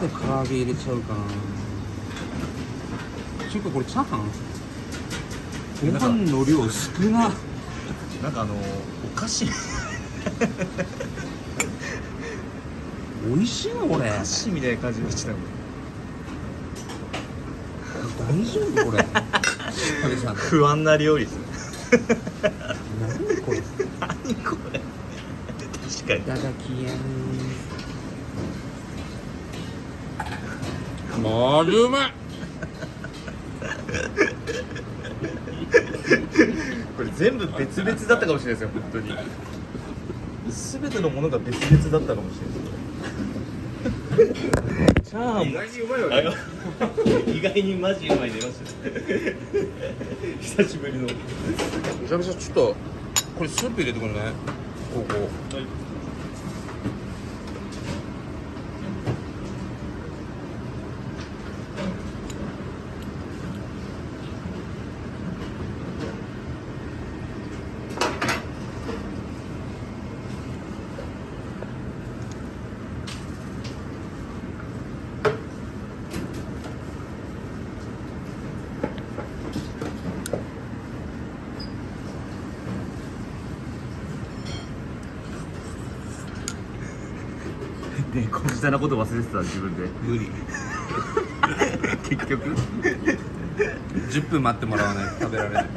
で唐揚げ入れちゃうかな。ちゅうかこれチャーハンご飯の量少な。なんかお菓子美味しいのこれ。お菓子みたいな感じにしてたの。大丈夫これ不安な料理ですね。何これ何これ確かに。いただきやーまるうまいこれ全部別々だったかもしれないですよ本当に。全てのものが別々だったかもしれないです。チャーハン意外にうまいわけ。意外にマジうまい出ましたね。久しぶりの。めちゃめちゃちょっとこれスープ入れてくるね。ここ。はい。ね、こじたなこと忘れてた自分で。無理結局10分待ってもらわないと食べられない。